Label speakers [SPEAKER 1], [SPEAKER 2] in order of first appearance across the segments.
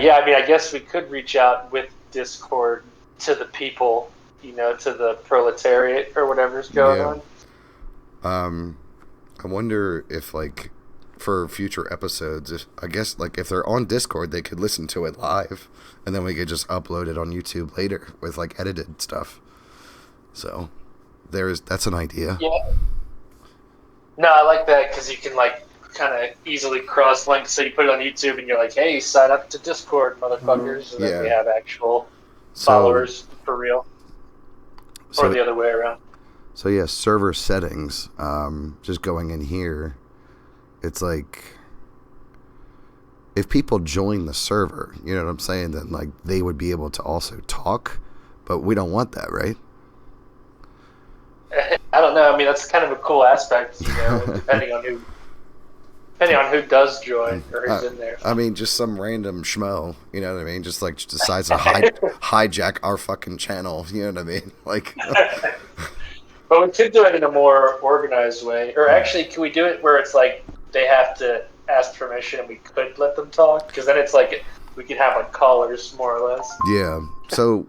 [SPEAKER 1] yeah. I mean, I guess we could reach out with Discord to the people, to the proletariat or whatever's going
[SPEAKER 2] Yeah.
[SPEAKER 1] on.
[SPEAKER 2] I wonder if like for future episodes, I guess like if they're on Discord, they could listen to it live, and then we could just upload it on YouTube later with like edited stuff. So that's an idea.
[SPEAKER 1] Yeah. No, I like that because you can like kind of easily cross link. So you put it on YouTube and you're like, "Hey, sign up to Discord, motherfuckers," and then we
[SPEAKER 2] Yeah.
[SPEAKER 1] have actual
[SPEAKER 2] So
[SPEAKER 1] followers for real, or
[SPEAKER 2] so
[SPEAKER 1] the other way around.
[SPEAKER 2] so yeah, server settings. Just going in here, it's like if people join the server, you know what I'm saying, then like they would be able to also talk, but we don't want that, right?
[SPEAKER 1] I don't know. I mean, that's kind of a cool aspect, depending on who does join or who's in there.
[SPEAKER 2] I mean, just some random schmo, you know what I mean? Just like decides to hijack our fucking channel, you know what I mean? Like,
[SPEAKER 1] But we could do it in a more organized way. Or actually, can we do it where it's like they have to ask permission and we could let them talk? Because then it's like we could have like callers, more or less.
[SPEAKER 2] yeah. So,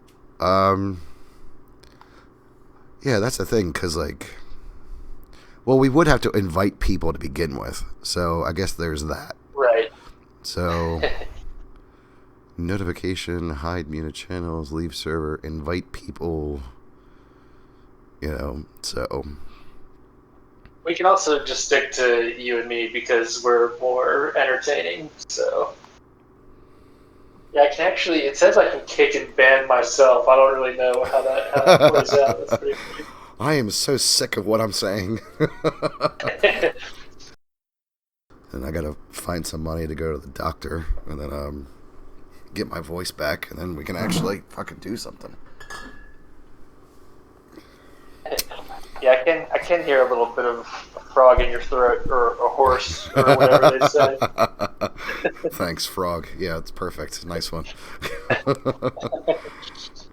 [SPEAKER 2] yeah, that's the thing, because like, well, we would have to invite people to begin with. So I guess there's that.
[SPEAKER 1] Right.
[SPEAKER 2] So, notification, hide muted channels, leave server, invite people, so.
[SPEAKER 1] We can also just stick to you and me because we're more entertaining. So, yeah, I can actually. It says I can kick and ban myself. I don't really know how that plays out. That's pretty funny.
[SPEAKER 2] I am so sick of what I'm saying. And I gotta find some money to go to the doctor and then get my voice back, and then we can actually fucking do something.
[SPEAKER 1] Yeah, I can hear a little bit of a frog in your throat or a horse or whatever they say.
[SPEAKER 2] Thanks, frog. Yeah, it's perfect. Nice one.
[SPEAKER 1] Let's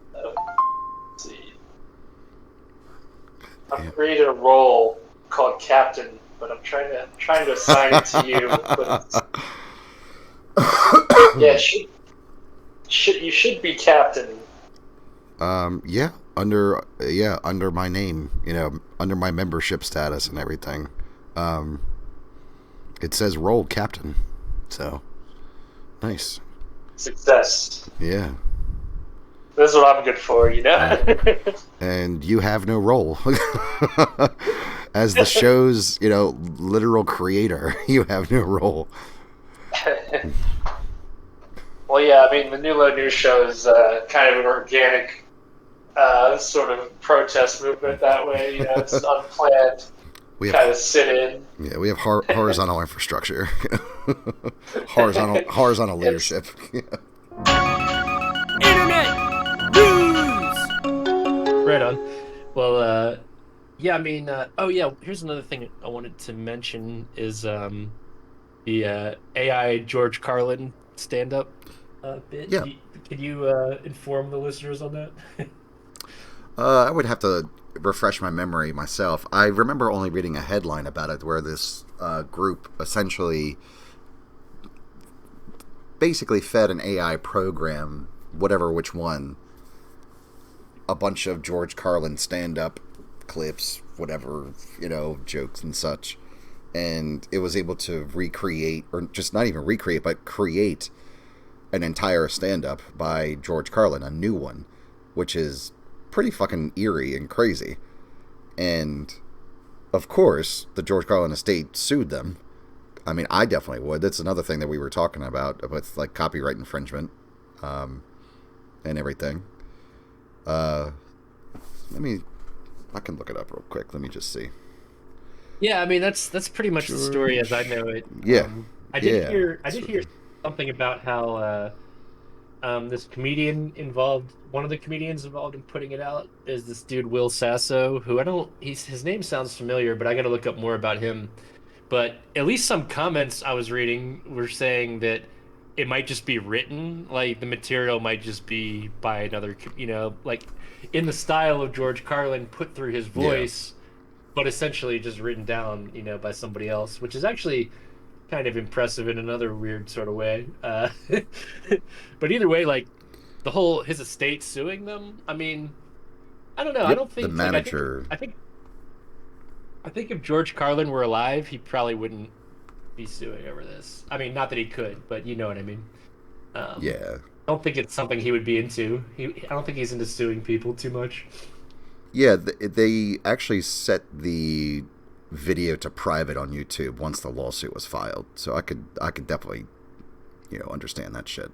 [SPEAKER 1] see. I've created a role called Captain, but I'm trying to assign it to you. Yeah, you should be Captain.
[SPEAKER 2] Yeah, under my name, under my membership status and everything. It says role Captain. So, nice.
[SPEAKER 1] Success.
[SPEAKER 2] Yeah.
[SPEAKER 1] This is what I'm good for,
[SPEAKER 2] And you have no role. As the show's, literal creator, you have no role.
[SPEAKER 1] Well, yeah, I mean, the New Low News show is kind of an organic sort of protest movement that way. It's unplanned. We kind of sit in.
[SPEAKER 2] Yeah, we have horizontal infrastructure. horizontal leadership.
[SPEAKER 3] Internet news! Right on. Well, yeah, I mean, here's another thing I wanted to mention is the AI George Carlin stand-up bit.
[SPEAKER 2] Yeah.
[SPEAKER 3] Can you inform the listeners on that?
[SPEAKER 2] I would have to refresh my memory myself. I remember only reading a headline about it where this group essentially basically fed an AI program, whatever which one, a bunch of George Carlin stand-up clips, whatever, jokes and such. And it was able to recreate, or just not even recreate, but create an entire stand-up by George Carlin, a new one, which is pretty fucking eerie and crazy. And of course the George Carlin estate sued them. I mean, I definitely would. That's another thing that we were talking about with like copyright infringement and everything. I can look it up real quick. Let me just see.
[SPEAKER 3] Yeah, I mean that's pretty much the story as I know it.
[SPEAKER 2] Yeah.
[SPEAKER 3] I did hear something about how this comedian involved, one of the comedians involved in putting it out is this dude Will Sasso, who his name sounds familiar, but I got to look up more about him. But at least some comments I was reading were saying that it might just be written, like the material might just be by another, like in the style of George Carlin, put through his voice, but essentially just written down, by somebody else, which is actually kind of impressive in another weird sort of way. But either way, like the whole his estate suing them. I mean, I don't know. I
[SPEAKER 2] Yep,
[SPEAKER 3] don't
[SPEAKER 2] the
[SPEAKER 3] think like
[SPEAKER 2] manager.
[SPEAKER 3] I think if George Carlin were alive, he probably wouldn't be suing over this. I mean, not that he could, but you know what I mean. Um,
[SPEAKER 2] Yeah.
[SPEAKER 3] I don't think it's something he would be into. I don't think he's into suing people too much.
[SPEAKER 2] Yeah, they actually set the video to private on YouTube once the lawsuit was filed. So I could definitely, understand that shit.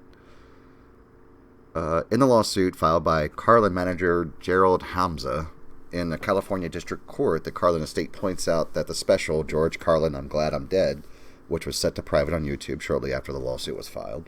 [SPEAKER 2] In the lawsuit filed by Carlin manager Gerald Hamza in the California District Court, the Carlin estate points out that the special George Carlin, I'm Glad I'm Dead, which was set to private on YouTube shortly after the lawsuit was filed,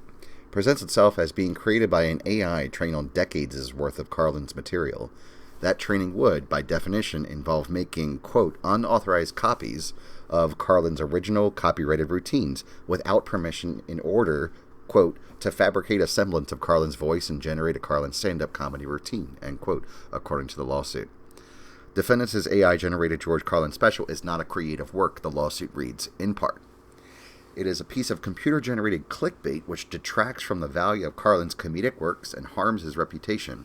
[SPEAKER 2] presents itself as being created by an AI trained on decades' worth of Carlin's material. That training would, by definition, involve making, quote, unauthorized copies of Carlin's original copyrighted routines without permission in order, quote, to fabricate a semblance of Carlin's voice and generate a Carlin stand-up comedy routine, end quote, according to the lawsuit. Defendants' AI-generated George Carlin special is not a creative work, the lawsuit reads, in part. It is a piece of computer-generated clickbait which detracts from the value of Carlin's comedic works and harms his reputation.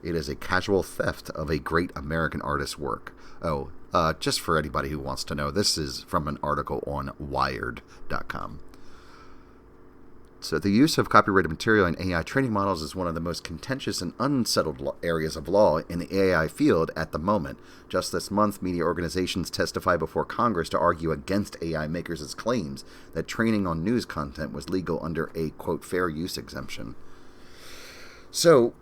[SPEAKER 2] It is a casual theft of a great American artist's work. Oh, just for anybody who wants to know, this is from an article on Wired.com. So the use of copyrighted material in AI training models is one of the most contentious and unsettled areas of law in the AI field at the moment. Just this month, media organizations testified before Congress to argue against AI makers' claims that training on news content was legal under a, quote, fair use exemption. So,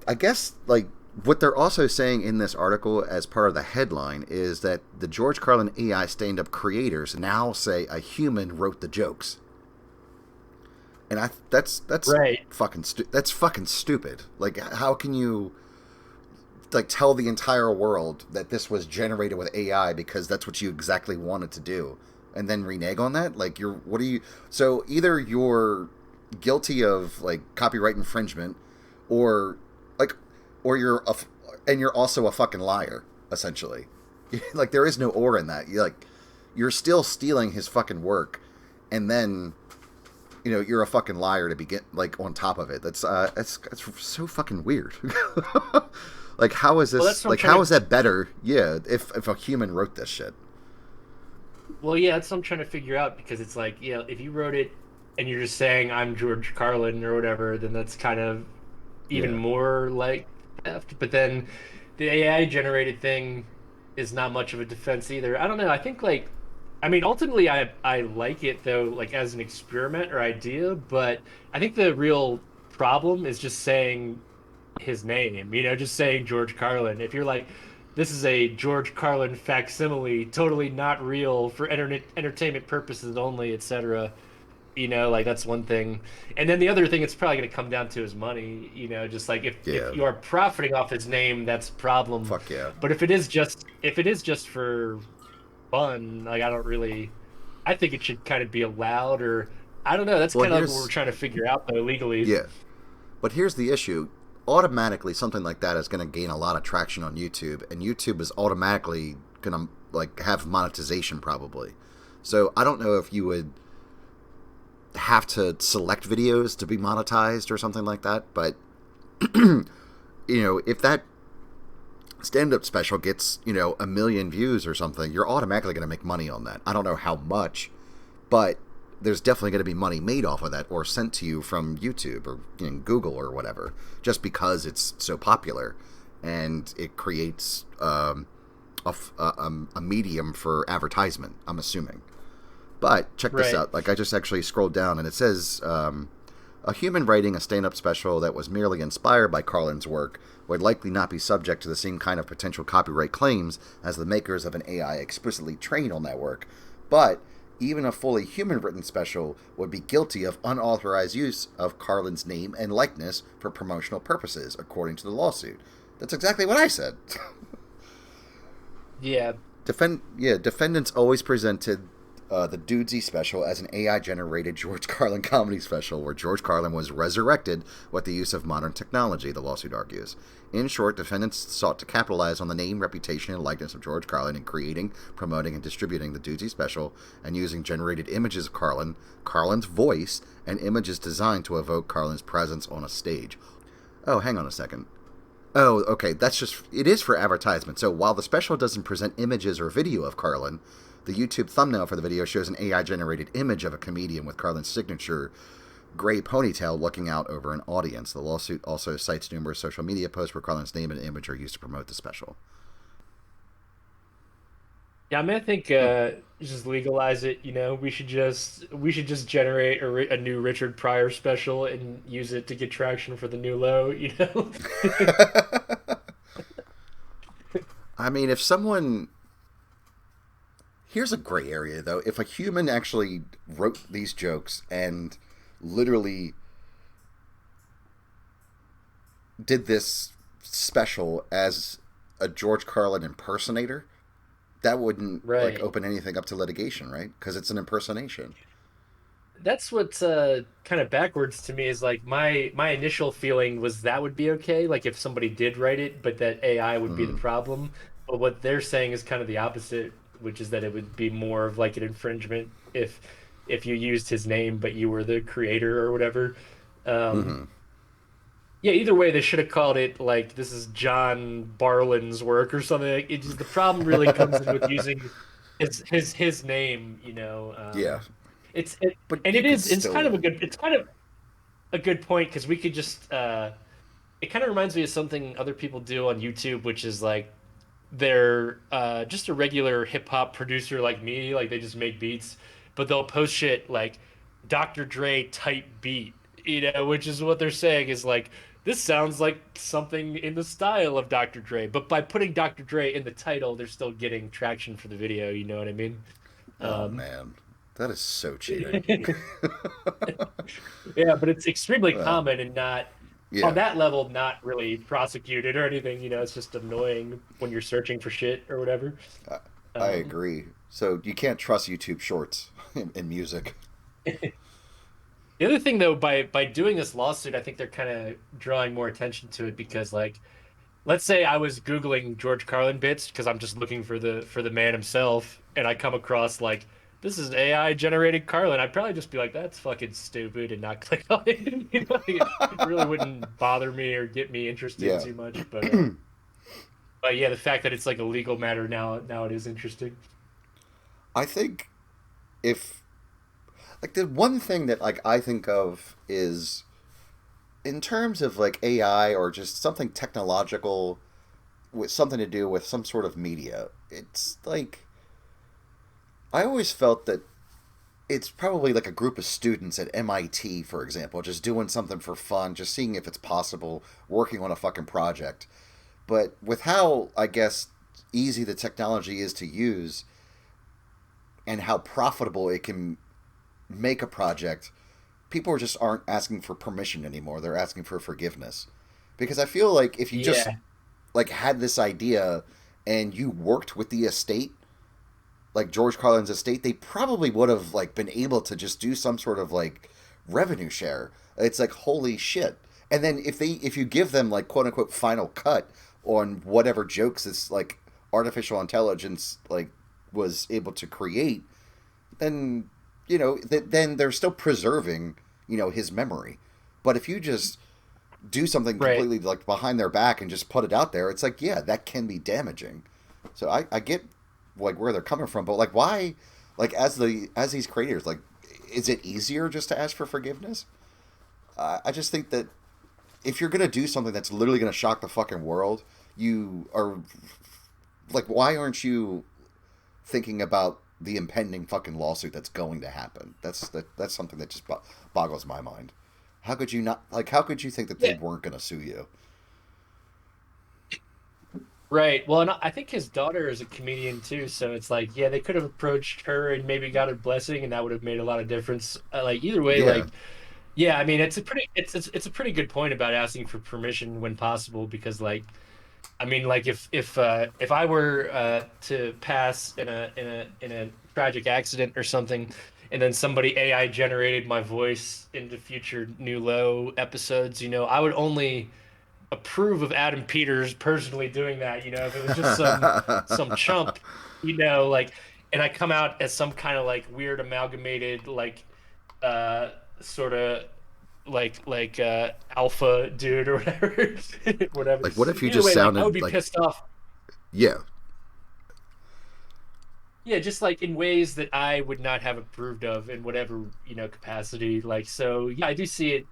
[SPEAKER 2] I guess, like, what they're also saying in this article as part of the headline is that the George Carlin AI stand-up creators now say a human wrote the jokes. And that's
[SPEAKER 3] Right.
[SPEAKER 2] that's fucking stupid. Like, how can you like tell the entire world that this was generated with AI because that's what you exactly wanted to do, and then renege on that? Like, so either you're guilty of like copyright infringement, or you're and you're also a fucking liar, essentially. Like, there is no or in that. You're still stealing his fucking work, and then you're a fucking liar to begin, like, on top of it. That's so fucking weird. Like, how is this?
[SPEAKER 3] Well,
[SPEAKER 2] Like, how is that better? Yeah, if a human wrote this shit.
[SPEAKER 3] Well, yeah, that's what I'm trying to figure out because it's like, if you wrote it and you're just saying I'm George Carlin or whatever, then that's kind of even more like theft. But then the AI generated thing is not much of a defense either. I don't know. I think ultimately I like it though, like as an experiment or idea, but I think the real problem is just saying his name, just saying George Carlin. If you're like, this is a George Carlin facsimile, totally not real for entertainment purposes only, etc. Like that's one thing. And then the other thing it's probably going to come down to is money, just like if you are profiting off his name, that's a problem.
[SPEAKER 2] Fuck yeah.
[SPEAKER 3] But if it is just for fun, like I think it should kind of be allowed, or I don't know. That's kind of what we're trying to figure out though legally.
[SPEAKER 2] Yeah. But here's the issue. Automatically, something like that is going to gain a lot of traction on YouTube, and YouTube is automatically going to like have monetization probably. So I don't know if you would have to select videos to be monetized or something like that, but if that stand-up special gets 1 million views or something, you're automatically going to make money on that. I don't know how much, but there's definitely going to be money made off of that, or sent to you from YouTube or Google or whatever, just because it's so popular and it creates a medium for advertisement, I'm assuming. But check this out. Like, I just actually scrolled down and it says a human writing a stand-up special that was merely inspired by Carlin's work would likely not be subject to the same kind of potential copyright claims as the makers of an AI explicitly trained on that work. But even a fully human-written special would be guilty of unauthorized use of Carlin's name and likeness for promotional purposes, according to the lawsuit. That's exactly what I said.
[SPEAKER 3] Yeah.
[SPEAKER 2] Defendants always presented the Dudesy special as an AI generated George Carlin comedy special where George Carlin was resurrected with the use of modern technology, the lawsuit argues. In short, defendants sought to capitalize on the name, reputation, and likeness of George Carlin in creating, promoting, and distributing the Dudesy special and using generated images of Carlin, Carlin's voice, and images designed to evoke Carlin's presence on a stage. Oh, hang on a second. Oh, okay, it is for advertisement. So while the special doesn't present images or video of Carlin, the YouTube thumbnail for the video shows an AI-generated image of a comedian with Carlin's signature gray ponytail looking out over an audience. The lawsuit also cites numerous social media posts where Carlin's name and image are used to promote the special.
[SPEAKER 3] Yeah, I mean, I think just legalize it. We should just generate a new Richard Pryor special and use it to get traction for the new low.
[SPEAKER 2] I mean, if someone... Here's a gray area, though. If a human actually wrote these jokes and literally did this special as a George Carlin impersonator, that wouldn't
[SPEAKER 3] Right.
[SPEAKER 2] open anything up to litigation, right? Because it's an impersonation.
[SPEAKER 3] That's what's kind of backwards to me is like my initial feeling was that would be okay, like if somebody did write it, but that AI would be the
[SPEAKER 2] Mm.
[SPEAKER 3] problem. But what they're saying is kind of the opposite, which is that it would be more of like an infringement if you used his name, but you were the creator or whatever. Um,
[SPEAKER 2] Mm-hmm.
[SPEAKER 3] yeah, either way, they should have called it like this is John Barlin's work or something. It just the problem really comes in with using his name,
[SPEAKER 2] Yeah,
[SPEAKER 3] it's it,
[SPEAKER 2] but
[SPEAKER 3] and
[SPEAKER 2] you
[SPEAKER 3] it
[SPEAKER 2] could
[SPEAKER 3] is it's kind of
[SPEAKER 2] still...
[SPEAKER 3] a good it's kind of a good point because we could just it kind of reminds me of something other people do on YouTube, which is like they're just a regular hip hop producer like me, like they just make beats, but they'll post shit like Dr. Dre type beat, which is what they're saying is like this sounds like something in the style of Dr. Dre, but by putting Dr. Dre in the title, they're still getting traction for the video. You know what I mean?
[SPEAKER 2] Oh,
[SPEAKER 3] Um,
[SPEAKER 2] man. That is so cheating.
[SPEAKER 3] Yeah, but it's extremely
[SPEAKER 2] Well,
[SPEAKER 3] common and not on
[SPEAKER 2] yeah,
[SPEAKER 3] that level, not really prosecuted or anything. It's just annoying when you're searching for shit or whatever.
[SPEAKER 2] I, I
[SPEAKER 3] Um,
[SPEAKER 2] agree. So you can't trust YouTube Shorts in music.
[SPEAKER 3] the other thing, though, by doing this lawsuit, I think they're kind of drawing more attention to it because, like, let's say I was Googling George Carlin bits because I'm just looking for the man himself, and I come across like this is AI generated Carlin. I'd probably just be like, that's fucking stupid, and not click on it. It really wouldn't bother me or get me interested
[SPEAKER 2] Yeah.
[SPEAKER 3] too much. But yeah, the fact that it's like a legal matter now it is interesting.
[SPEAKER 2] I think if the one thing that I think of is in terms of AI or just something technological with something to do with some sort of media. It's like I always felt that it's probably like a group of students at MIT, for example, just doing something for fun, just seeing if it's possible, working on a fucking project. But with how, I guess, easy the technology is to use and how profitable it can make a project, people just aren't asking for permission anymore. They're asking for forgiveness. Because I feel like if you just
[SPEAKER 3] Yeah,
[SPEAKER 2] had this idea and you worked with the estate, like George Carlin's estate, they probably would have been able to just do some sort of revenue share. It's like holy shit. And then if you give them quote unquote final cut on whatever jokes this artificial intelligence was able to create, then then they're still preserving his memory. But if you just do something
[SPEAKER 3] right.
[SPEAKER 2] completely behind their back and just put it out there, it's yeah, that can be damaging. So I get where they're coming from, but why as these creators is it easier just to ask for forgiveness? I just think that if you're gonna do something that's literally gonna shock the fucking world, you are why aren't you thinking about the impending fucking lawsuit that's going to happen? That's something that just boggles my mind. How could you not how could you think that they
[SPEAKER 3] Yeah,
[SPEAKER 2] weren't gonna sue you?
[SPEAKER 3] right. Well, and I think his daughter is a comedian too, so it's like, yeah, they could have approached her and maybe got her blessing, and that would have made a lot of difference. Like either way,
[SPEAKER 2] Yeah.
[SPEAKER 3] yeah, I mean, it's a pretty good point about asking for permission when possible because I mean, like if I were to pass in a tragic accident or something, and then somebody AI generated my voice into future New Low episodes, I would only approve of Adam Peters personally doing that. If it was just some chump, like, and I come out as some kind of like weird amalgamated like uh sort of alpha dude or whatever, whatever.
[SPEAKER 2] Like, what if you
[SPEAKER 3] Either
[SPEAKER 2] just
[SPEAKER 3] way, like I would
[SPEAKER 2] sounded
[SPEAKER 3] be
[SPEAKER 2] like,
[SPEAKER 3] pissed off.
[SPEAKER 2] yeah,
[SPEAKER 3] Yeah, just like in ways that I would not have approved of in whatever capacity. Like, so yeah, I do see it,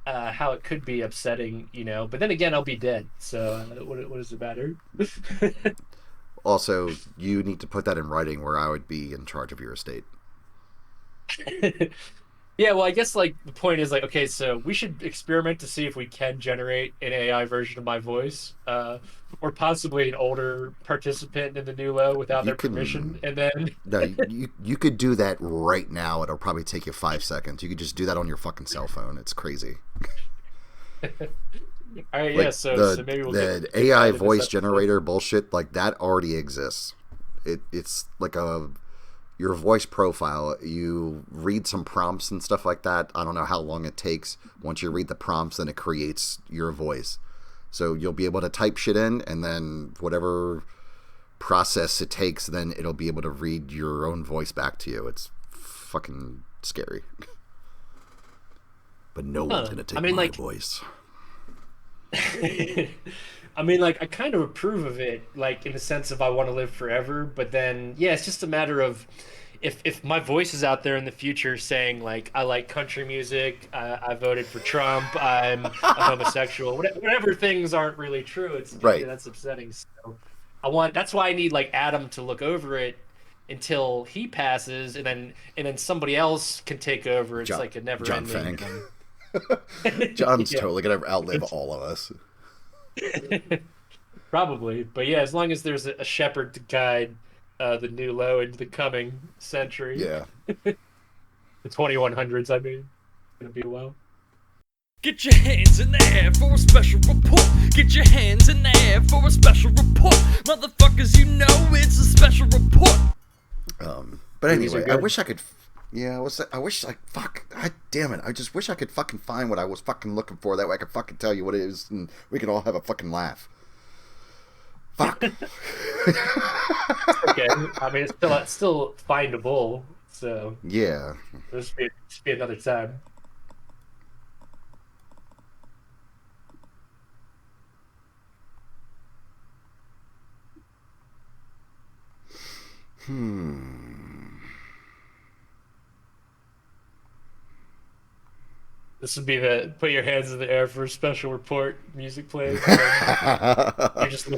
[SPEAKER 3] how it could be upsetting, but then again, I'll be dead, so what does it matter?
[SPEAKER 2] also, you need to put that in writing where I would be in charge of your estate.
[SPEAKER 3] Yeah, well, I guess like the point is like, okay, so we should experiment to see if we can generate an AI version of my voice, or possibly an older participant in the new low without
[SPEAKER 2] You
[SPEAKER 3] their permission,
[SPEAKER 2] can
[SPEAKER 3] and then
[SPEAKER 2] No, you could do that right now. It'll probably take you 5 seconds. You could just do that on your fucking cell phone. It's crazy.
[SPEAKER 3] all right, yeah,
[SPEAKER 2] Like
[SPEAKER 3] so maybe we'll
[SPEAKER 2] the
[SPEAKER 3] get
[SPEAKER 2] AI
[SPEAKER 3] that in this
[SPEAKER 2] voice
[SPEAKER 3] episode.
[SPEAKER 2] generator bullshit, like that already exists. It's like your voice profile. You read some prompts and stuff like that. I don't know how long it takes. Once you read the prompts, then it creates your voice. So you'll be able to type shit in, and then whatever process it takes, then it'll be able to read your own voice back to you. It's fucking scary. But no one's
[SPEAKER 3] Huh.
[SPEAKER 2] gonna
[SPEAKER 3] I
[SPEAKER 2] take
[SPEAKER 3] mean,
[SPEAKER 2] my
[SPEAKER 3] like,
[SPEAKER 2] voice.
[SPEAKER 3] I mean, like, I kind of approve of it, like, in the sense of I want to live forever. But then, yeah, it's just a matter of if my voice is out there in the future saying like I like country music, I voted for Trump, I'm a homosexual, whatever things aren't really true. It's
[SPEAKER 2] Right.
[SPEAKER 3] that's upsetting. So that's why I need like Adam to look over it until he passes, and then somebody else can take over. It's
[SPEAKER 2] John,
[SPEAKER 3] like a never
[SPEAKER 2] John
[SPEAKER 3] ending.
[SPEAKER 2] Fang. John's
[SPEAKER 3] Yeah.
[SPEAKER 2] totally gonna outlive all of us.
[SPEAKER 3] Probably, but yeah, as long as there's a shepherd to guide the new low into the coming century,
[SPEAKER 2] Yeah.
[SPEAKER 3] the 2100s. I mean, it's gonna be a while.
[SPEAKER 4] Get your hands in the air for a special report. Get your hands in the air for a special report. Motherfuckers, you know it's a special report.
[SPEAKER 2] But
[SPEAKER 3] These are
[SPEAKER 2] anyway, I
[SPEAKER 3] good.
[SPEAKER 2] wish I could. Yeah, I wish like fuck. God damn it! I just wish I could fucking find what I was fucking looking for. That way I could fucking tell you what it is, and we can all have a fucking laugh. Fuck.
[SPEAKER 3] Okay, I mean it's still findable, so
[SPEAKER 2] Yeah.
[SPEAKER 3] it'll just be another time. This would be the put your hands in the air for a special report music plays, and then you're just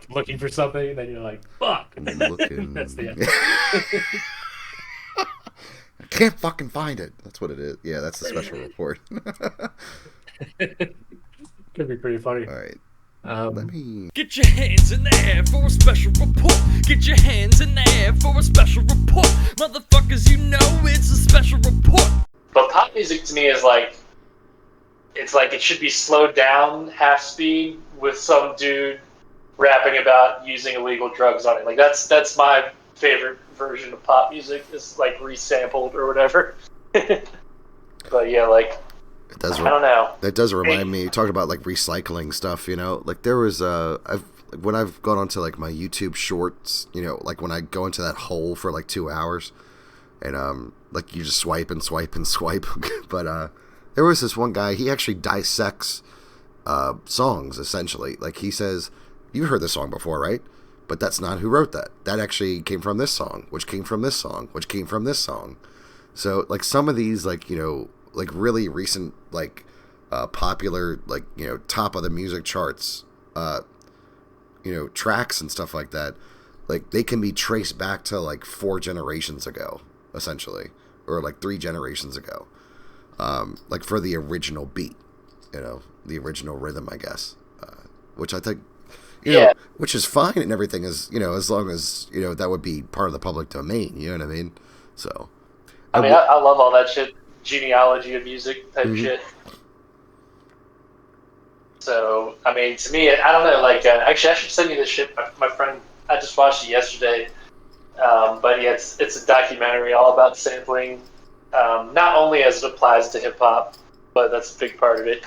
[SPEAKER 3] looking for something, and then you're like, "Fuck!" That's the
[SPEAKER 2] Looking.
[SPEAKER 3] end.
[SPEAKER 2] I can't fucking find it. That's what it is. Yeah, that's the special report.
[SPEAKER 3] Could be pretty funny.
[SPEAKER 2] All right. Let
[SPEAKER 3] Um,
[SPEAKER 2] me.
[SPEAKER 4] Get your hands in the air for a special report. Get your hands in the air for a special report. Motherfuckers, you know it's a special report.
[SPEAKER 1] But pop music to me is like, it's like it should be slowed down half speed with some dude rapping about using illegal drugs on it. Like that's my favorite version of pop music, is like resampled or whatever. But yeah, like
[SPEAKER 2] It does.
[SPEAKER 1] I don't know.
[SPEAKER 2] That does remind me. You talked about like recycling stuff. Like there was when I've gone onto like my YouTube Shorts. Like when I go into that hole for like 2 hours, and like you just swipe and swipe and swipe. But there was this one guy. He actually dissects songs essentially. Like he says, "You've heard this song before, right? But that's not who wrote that. That actually came from this song, which came from this song, which came from this song." So like some of these like like really recent like popular like top of the music charts tracks and stuff like that, like they can be traced back to like 4 generations ago essentially, or like 3 generations ago, like for the original beat, the original rhythm, I guess, which I think
[SPEAKER 1] Yeah.
[SPEAKER 2] which is fine and everything, is as long as that would be part of the public domain, you know what I mean? So
[SPEAKER 1] I mean, I love all that shit, genealogy of music type
[SPEAKER 2] Mhm.
[SPEAKER 1] shit. So, I mean, to me, I don't know. Like, actually, I should send you this shit. My friend, I just watched it yesterday. But yeah, it's a documentary all about sampling, not only as it applies to hip hop, but that's a big part of it.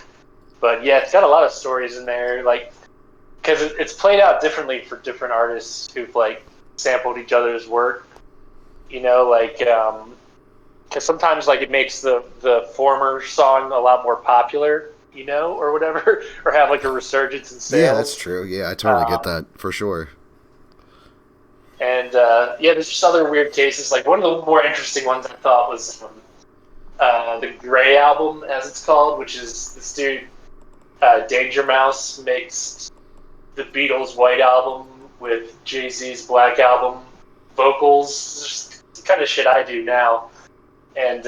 [SPEAKER 1] But yeah, it's got a lot of stories in there, like because it's played out differently for different artists who've like sampled each other's work. You know, like because sometimes like it makes the former song a lot more popular, you know, or whatever, or have like a resurgence in sales.
[SPEAKER 2] Yeah, that's true. Yeah, I totally get that for sure.
[SPEAKER 1] And yeah, there's just other weird cases. Like one of the more interesting ones I thought was the Gray album, as it's called, which is this dude Danger Mouse makes the Beatles' White Album with Jay-Z's Black Album vocals. Just the kind of shit I do now. And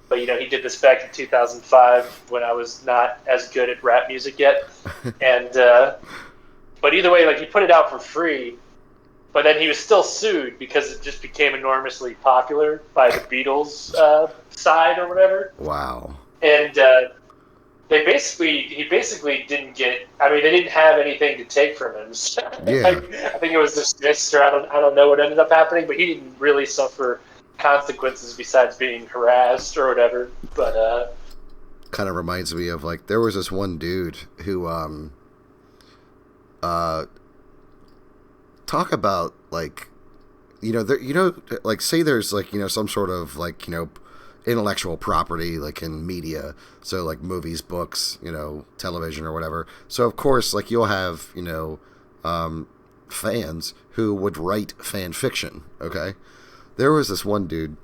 [SPEAKER 1] but you know, he did this back in 2005 when I was not as good at rap music yet. And but either way, like he put it out for free. But then he was still sued because it just became enormously popular by the Beatles side or whatever.
[SPEAKER 2] Wow.
[SPEAKER 1] And he basically didn't get. I mean, they didn't have anything to take from him. So,
[SPEAKER 2] Yeah.
[SPEAKER 1] I think it was dismissed, or I don't know what ended up happening. But he didn't really suffer consequences besides being harassed or whatever. But
[SPEAKER 2] kind of reminds me of like there was this one dude who talk about like like say there's like some sort of like intellectual property like in media, so like movies, books, television or whatever. So of course like you'll have fans who would write fan fiction. Okay, there was this one dude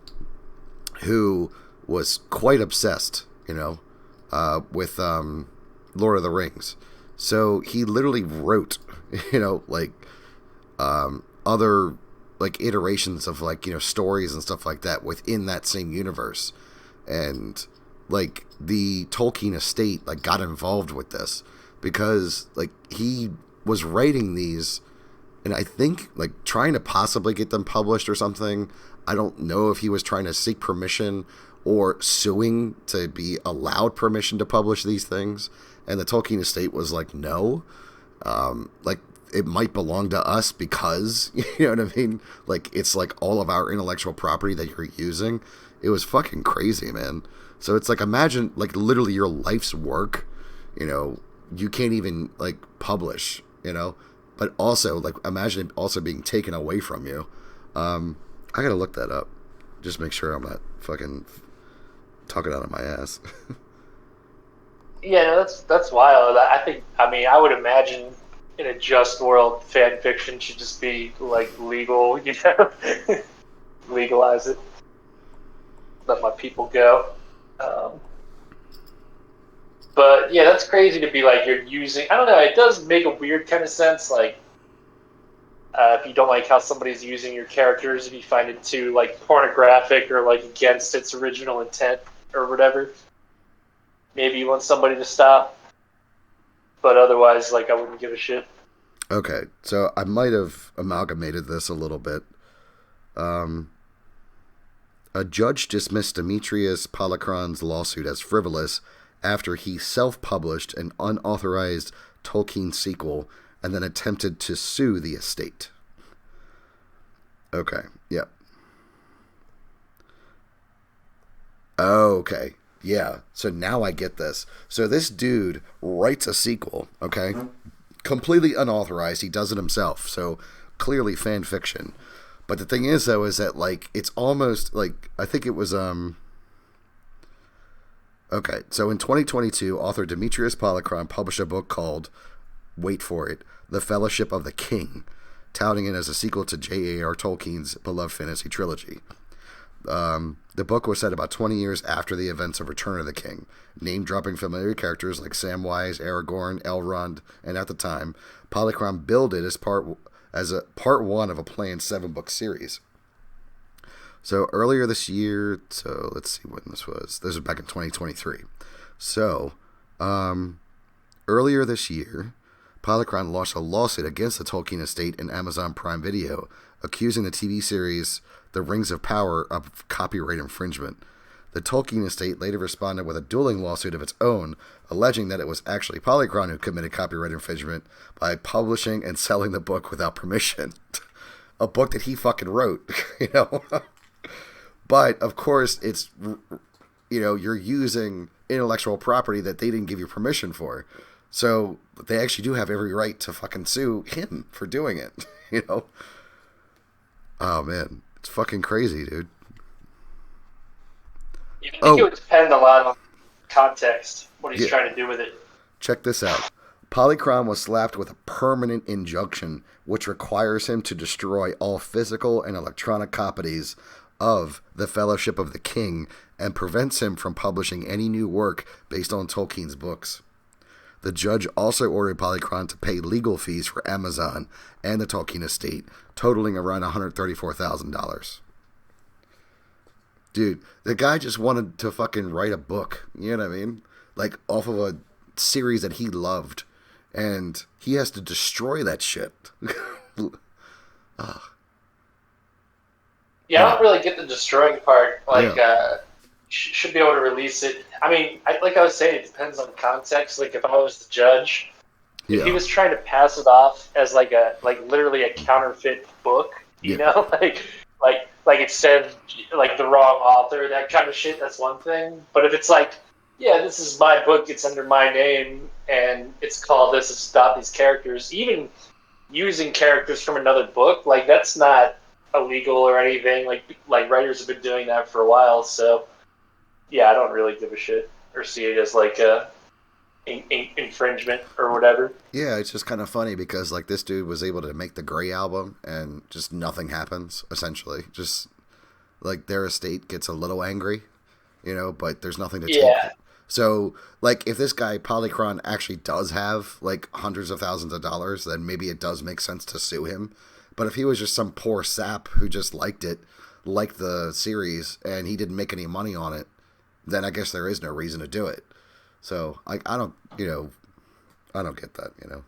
[SPEAKER 2] who was quite obsessed with Lord of the Rings, so he literally wrote like other like iterations of like stories and stuff like that within that same universe. And like the Tolkien estate like got involved with this because like he was writing these and I think like trying to possibly get them published or something. I don't know if he was trying to seek permission or suing to be allowed permission to publish these things, and the Tolkien estate was like no, like it might belong to us because, you know what I mean? Like, it's like all of our intellectual property that you're using. It was fucking crazy, man. So it's like, imagine, like, literally your life's work, you can't even, like, publish, But also, like, imagine it also being taken away from you. I gotta look that up. Just make sure I'm not fucking talking out of my ass.
[SPEAKER 1] yeah, no, that's wild. I would imagine in a just world, fan fiction should just be like legal, legalize it, let my people go. But yeah, that's crazy to be like you're using. I don't know. It does make a weird kind of sense, like if you don't like how somebody's using your characters, if you find it too like pornographic or like against its original intent or whatever, maybe you want somebody to stop. But otherwise, like, I wouldn't give a shit.
[SPEAKER 2] Okay, so I might have amalgamated this a little bit. A judge dismissed Demetrius Polychron's lawsuit as frivolous after he self-published an unauthorized Tolkien sequel and then attempted to sue the estate. Okay, yep. Okay. Yeah, so now I get this. So this dude writes a sequel, okay? Completely unauthorized. He does it himself. So clearly fan fiction. But the thing is, though, is that, like, it's almost, like, I think it was, okay, so in 2022, author Demetrius Polychron published a book called, wait for it, The Fellowship of the King, touting it as a sequel to J.A.R. Tolkien's beloved fantasy trilogy. The book was set about 20 years after the events of Return of the King, name-dropping familiar characters like Samwise, Aragorn, Elrond, and at the time, Polychron billed it as part one of a planned 7-book series. So earlier this year, so let's see when this was. This was back in 2023. So, earlier this year, Polychron launched a lawsuit against the Tolkien estate and Amazon Prime Video, accusing the TV series The Rings of Power of copyright infringement. The Tolkien estate later responded with a dueling lawsuit of its own, alleging that it was actually Polychron who committed copyright infringement by publishing and selling the book without permission. A book that he fucking wrote, you know? But, of course, it's, you know, you're using intellectual property that they didn't give you permission for. So they actually do have every right to fucking sue him for doing it, you know? Oh, man. It's fucking crazy, dude.
[SPEAKER 1] I think it would depend a lot on context, what he's trying to do with it.
[SPEAKER 2] Check this out. Polychron was slapped with a permanent injunction, which requires him to destroy all physical and electronic copies of The Fellowship of the King and prevents him from publishing any new work based on Tolkien's books. The judge also ordered Polychron to pay legal fees for Amazon and the Tolkien estate, totaling around $134,000. Dude, the guy just wanted to fucking write a book, you know what I mean? Like, off of a series that he loved. And he has to destroy that shit.
[SPEAKER 1] Yeah, I don't really get the destroying part. Like, should be able to release it. I mean, like I was saying, it depends on the context. Like, if I was the judge, if he was trying to pass it off as like literally a counterfeit book, you know, like it said like the wrong author, that kind of shit, that's one thing. But if it's like, yeah, this is my book, it's under my name, and it's called this, it's about these characters, even using characters from another book, like that's not illegal or anything. Like writers have been doing that for a while, so yeah, I don't really give a shit or see it as like a infringement or whatever.
[SPEAKER 2] Yeah, it's just kind of funny because like this dude was able to make the Grey album and just nothing happens, essentially. Just like their estate gets a little angry, you know, but there's nothing to take. So like if this guy Polychron actually does have like hundreds of thousands of dollars, then maybe it does make sense to sue him. But if he was just some poor sap who just liked the series, and he didn't make any money on it, then I guess there is no reason to do it. So I don't get that, you know.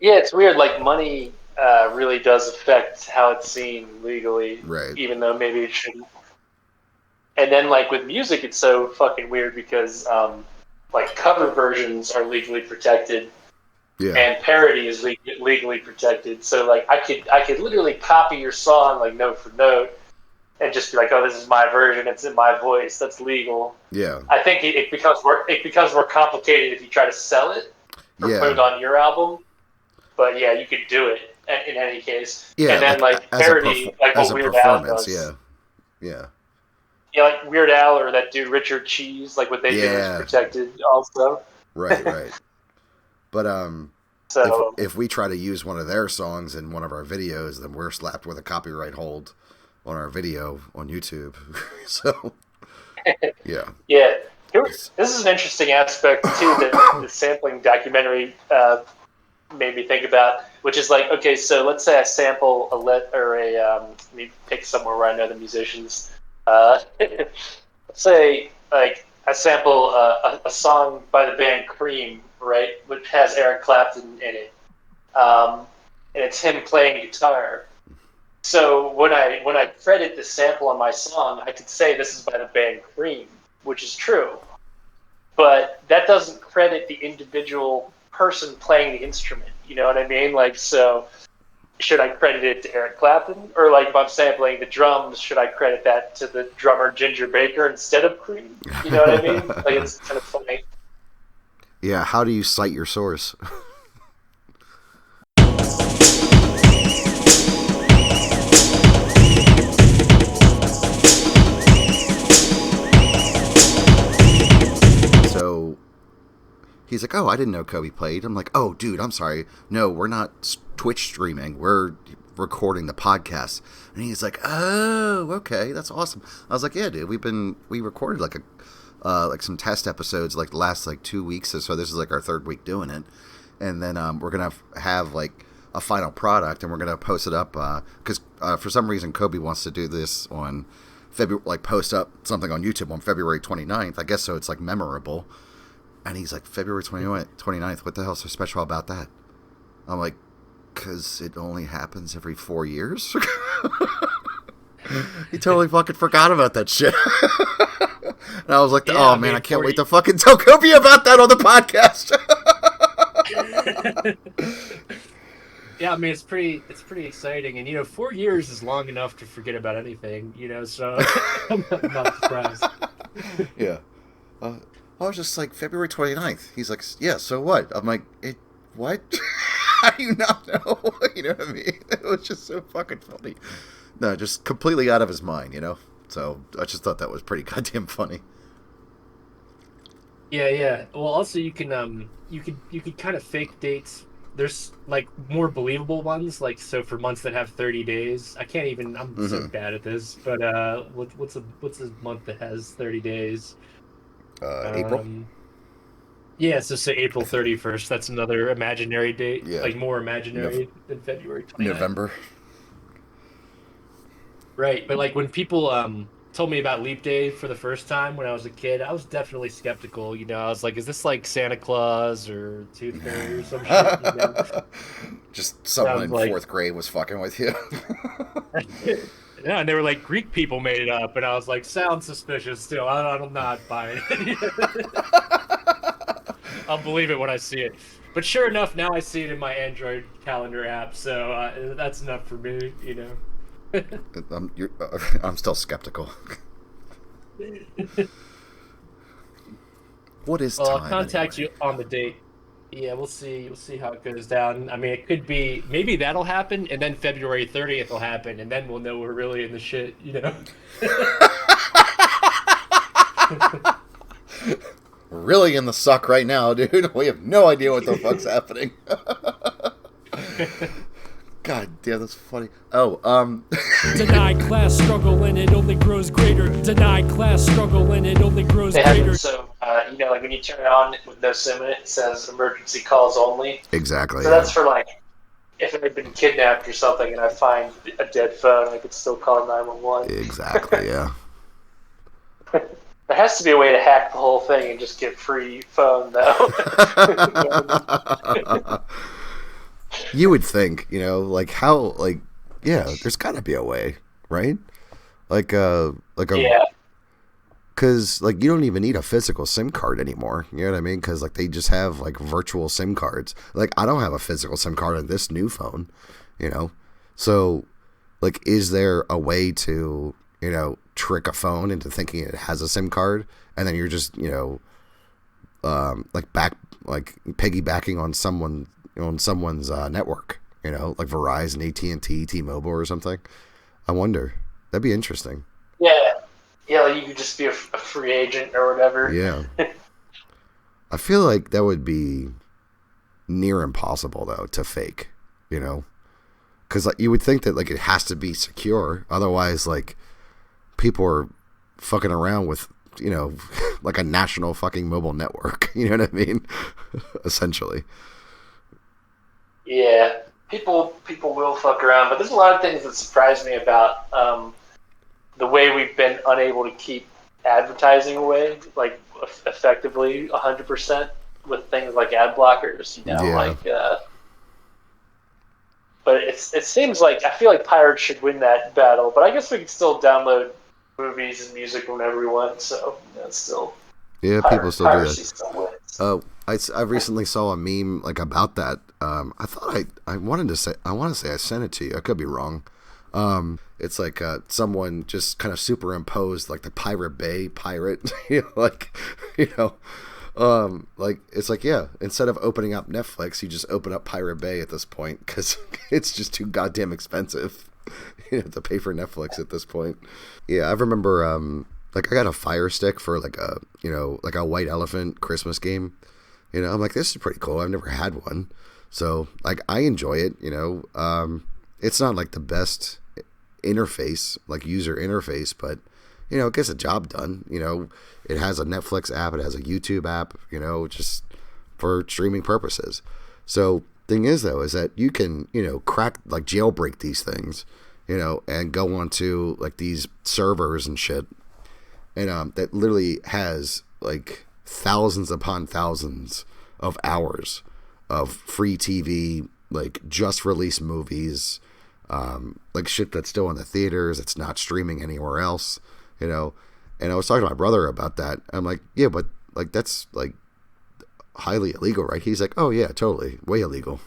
[SPEAKER 1] Yeah, it's weird. Like money really does affect how it's seen legally,
[SPEAKER 2] right? Even
[SPEAKER 1] though maybe it shouldn't. And then like with music, it's so fucking weird because like cover versions are legally protected, and parody is legally protected. So like I could literally copy your song like note for note, and just be like, oh, this is my version, it's in my voice, that's legal. Yeah. I think it becomes more complicated if you try to sell it or put it on your album. But yeah, you could do it in any case. Yeah. And then like parody, like what Weird Al does. Yeah, like Weird Al or that dude Richard Cheese, like what they do is protected also.
[SPEAKER 2] Right. But so if we try to use one of their songs in one of our videos, then we're slapped with a copyright hold on our video on YouTube. So yeah.
[SPEAKER 1] This is an interesting aspect too that the sampling documentary made me think about, which is like, okay, so let's say I sample let me pick somewhere where I know the musicians. Let's say like I sample a song by the band Cream, right, which has Eric Clapton in it, and it's him playing guitar. So when I credit the sample on my song, I could say this is by the band Cream, which is true. But that doesn't credit the individual person playing the instrument. You know what I mean? Like, so should I credit it to Eric Clapton? Or like if I'm sampling the drums, should I credit that to the drummer Ginger Baker instead of Cream? You know what I mean? Like, it's kind of funny.
[SPEAKER 2] Yeah, how do you cite your source? So he's like, oh, I didn't know Kobe played. I'm like, oh, dude, I'm sorry. No, we're not Twitch streaming. We're recording the podcast. And he's like, oh, okay, that's awesome. I was like, yeah, dude, we recorded like some test episodes like the last like 2 weeks or so. This is like our third week doing it. And then we're going to have like a final product, and we're going to post it up because for some reason Kobe wants to do this on February, like post up something on YouTube on February 29th, I guess, so it's like memorable. And he's like, February 29th, what the hell's so special about that? I'm like, because it only happens every 4 years. He totally fucking forgot about that shit. And I was like,
[SPEAKER 3] Yeah,
[SPEAKER 2] oh,
[SPEAKER 3] I
[SPEAKER 2] man,
[SPEAKER 3] mean,
[SPEAKER 2] I can't wait to fucking tell Kobe about that on the podcast.
[SPEAKER 3] Yeah, I mean it's pretty exciting, and 4 years is long enough to forget about anything, so I'm not surprised.
[SPEAKER 2] Yeah. I was just like, February 29th. He's like, yeah, so what? I'm like, what? How do you not know? You know what I mean? It was just so fucking funny. No, just completely out of his mind, So I just thought that was pretty goddamn funny.
[SPEAKER 3] Yeah. Well, also you could kind of fake dates. There's like more believable ones, like so for months that have 30 days. I can't even. I'm so bad at this, but what's a month that has 30 days?
[SPEAKER 2] April?
[SPEAKER 3] Yeah, so say April 31st. That's another imaginary date,
[SPEAKER 2] Yeah.
[SPEAKER 3] like more imaginary than February 29th.
[SPEAKER 2] November?
[SPEAKER 3] Right, but like when people told me about Leap Day for the first time when I was a kid, I was definitely skeptical. I was like, is this like Santa Claus or Tooth Fairy or some shit?
[SPEAKER 2] Just someone
[SPEAKER 3] Sounds
[SPEAKER 2] in
[SPEAKER 3] like-
[SPEAKER 2] fourth grade was fucking with you.
[SPEAKER 3] Yeah, and they were like, Greek people made it up, and I was like, sounds suspicious still. I'm not buying it. I'll believe it when I see it. But sure enough, now I see it in my Android calendar app, so that's enough for me.
[SPEAKER 2] I'm still skeptical. What is
[SPEAKER 3] Well,
[SPEAKER 2] time?
[SPEAKER 3] I'll contact
[SPEAKER 2] anyway?
[SPEAKER 3] you on the date. Yeah, we'll see. We'll see how it goes down. I mean, it could be maybe that'll happen, and then February 30th will happen, and then we'll know we're really in the shit.
[SPEAKER 2] We're really in the suck right now, dude. We have no idea what the fuck's happening. God damn, that's funny. Oh,
[SPEAKER 4] Deny class struggle and it only grows greater. Deny class struggle and it only grows
[SPEAKER 1] They have
[SPEAKER 4] greater.
[SPEAKER 1] it so, like when you turn it on with no SIM in it, it says emergency calls only.
[SPEAKER 2] exactly.
[SPEAKER 1] So that's for like, if I had been kidnapped or something and I find a dead phone, I could still call 911.
[SPEAKER 2] Exactly, yeah.
[SPEAKER 1] There has to be a way to hack the whole thing and just get free phone, though.
[SPEAKER 2] You would think, like how, like, yeah, there's got to be a way, right? Like a,
[SPEAKER 1] Yeah.
[SPEAKER 2] because like you don't even need a physical SIM card anymore. You know what I mean? Because like they just have like virtual SIM cards. Like I don't have a physical SIM card on this new phone, So, like, is there a way to trick a phone into thinking it has a SIM card, and then you're just like piggybacking on someone's network, like Verizon, AT&T, T-Mobile, or something. I wonder. That'd be interesting.
[SPEAKER 1] Yeah, like you could just be a free agent or whatever.
[SPEAKER 2] Yeah. I feel like that would be near impossible though to fake, because like you would think that like it has to be secure, otherwise like people are fucking around with like a national fucking mobile network. You know what I mean? Essentially.
[SPEAKER 1] Yeah, people will fuck around, but there's a lot of things that surprise me about the way we've been unable to keep advertising away, like effectively 100% with things like ad blockers.
[SPEAKER 2] Yeah.
[SPEAKER 1] But it seems like I feel like pirates should win that battle. But I guess we can still download movies and music whenever we want. So it's still
[SPEAKER 2] people still do
[SPEAKER 1] piracy
[SPEAKER 2] that.
[SPEAKER 1] still wins.
[SPEAKER 2] I recently saw a meme like about that. I thought I want to say I sent it to you. I could be wrong. It's like someone just kind of superimposed like the Pirate Bay pirate, like it's like, yeah, instead of opening up Netflix, you just open up Pirate Bay at this point because it's just too goddamn expensive to pay for Netflix at this point. Yeah, I remember like I got a Fire Stick for like a like a White Elephant Christmas game. I'm like, this is pretty cool. I've never had one, so like I enjoy it. It's not like the best interface, like user interface, but it gets the job done. It has a Netflix app, it has a YouTube app, just for streaming purposes. So thing is though, is that you can, crack, like jailbreak these things, and go onto like these servers and shit. And that literally has like thousands upon thousands of hours of free TV, like just released movies, like shit that's still in the theaters. It's not streaming anywhere else, you know. And I was talking to my brother about that. I'm like, yeah, but like that's like highly illegal, right? He's like, oh yeah, totally, way illegal.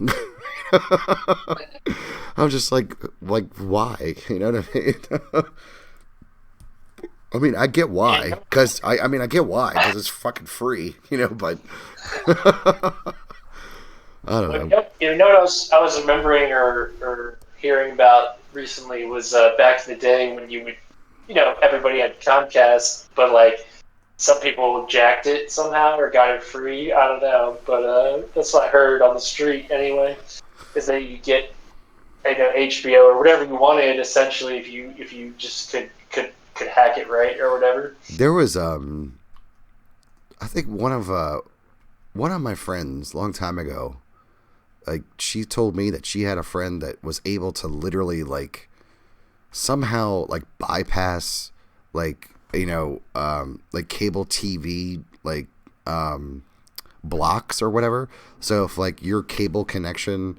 [SPEAKER 2] I'm just like why? You know what I mean? I mean, I get why, because I mean, I get why, because it's fucking free, you know. But I don't know.
[SPEAKER 1] You know what I was remembering or hearing about recently was back in the day when you would, you know, everybody had Comcast, but like some people jacked it somehow or got it free. I don't know, but that's what I heard on the street anyway. Is that you get, you know, HBO or whatever you wanted essentially if you just could hack it right or whatever.
[SPEAKER 2] There was I think one of my friends a long time ago, like she told me that she had a friend that was able to literally like somehow like bypass like, you know, like cable TV like blocks or whatever. So if like your cable connection,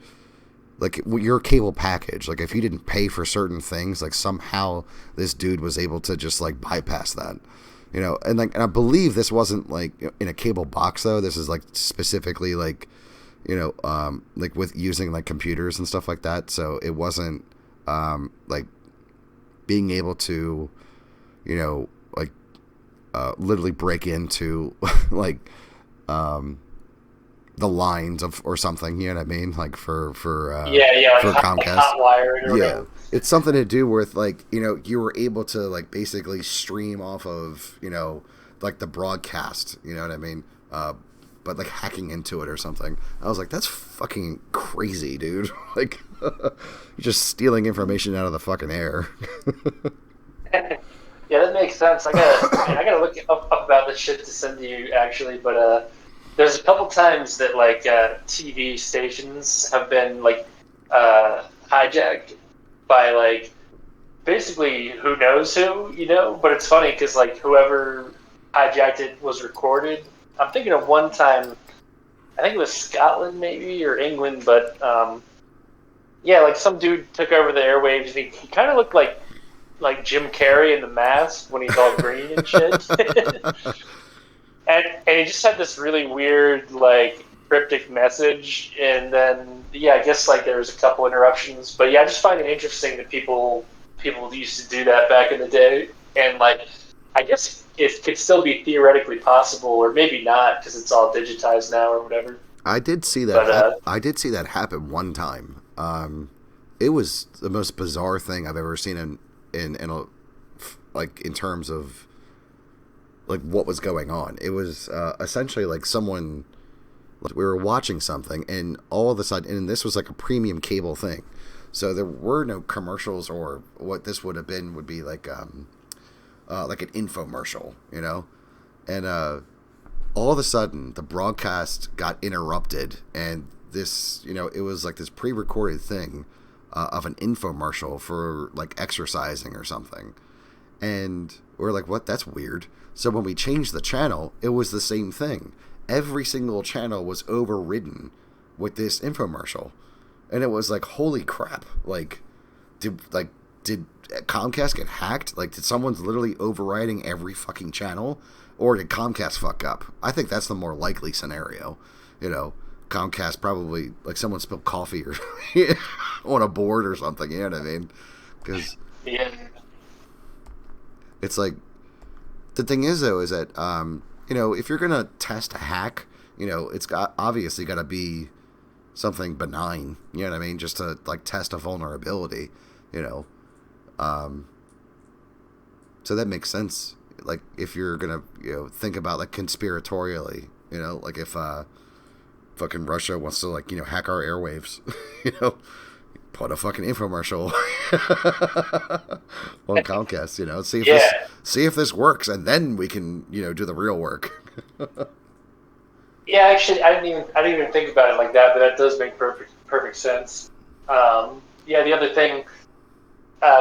[SPEAKER 2] like your cable package, like if you didn't pay for certain things, like somehow this dude was able to just like bypass that, you know. And like, and I believe this wasn't like in a cable box though. This is like specifically like, you know, like with using like computers and stuff like that. So it wasn't like being able to, you know, like literally break into like the lines of or something, you know what I mean? Like for for Comcast.
[SPEAKER 1] Yeah,
[SPEAKER 2] it's something to do with like, you know, you were able to like basically stream off of, you know, like the broadcast, you know what I mean? But like hacking into it or something. I was like, that's fucking crazy, dude. Like you're just stealing information out of the fucking air.
[SPEAKER 1] Yeah, that makes sense. I gotta look up about this shit to send to you actually, but there's a couple times that like TV stations have been like hijacked by like basically who knows who, you know. But it's funny because like whoever hijacked it was recorded. I'm thinking of one time, I think it was Scotland maybe or England, but yeah, like some dude took over the airwaves. He kind of looked like Jim Carrey in The Mask when he's all green and shit. And he just had this really weird, like, cryptic message, and then, yeah, I guess, like, there was a couple interruptions, but yeah, I just find it interesting that people used to do that back in the day, and, like, I guess it could still be theoretically possible, or maybe not, because it's all digitized now or whatever.
[SPEAKER 2] I did see that. But, I did see that happen one time. It was the most bizarre thing I've ever seen in a, like, in terms of like what was going on. It was essentially like someone, we were watching something and all of a sudden, and this was like a premium cable thing, so there were no commercials, or what this would have been would be like an infomercial, you know. And all of a sudden the broadcast got interrupted, and this, you know, it was like this pre-recorded thing of an infomercial for like exercising or something. And we're like, what? That's weird. So when we changed the channel, it was the same thing. Every single channel was overridden with this infomercial. And it was like, holy crap. Like, did Comcast get hacked? Like, did someone's literally overriding every fucking channel? Or did Comcast fuck up? I think that's the more likely scenario. You know, Comcast probably, like, someone spilled coffee or on a board or something. You know what I mean? Because
[SPEAKER 1] yeah.
[SPEAKER 2] It's like, the thing is though, is that you know, if you're gonna test a hack, you know, it's obviously got to be something benign. You know what I mean? Just to like test a vulnerability. You know, so that makes sense. Like if you're gonna, you know, think about like conspiratorially, you know, like if fucking Russia wants to like, you know, hack our airwaves, you know. Put a fucking infomercial on Comcast, you know, see if this works, and then we can, you know, do the real work.
[SPEAKER 1] Yeah, actually, I didn't even think about it like that, but that does make perfect sense. Yeah, the other thing,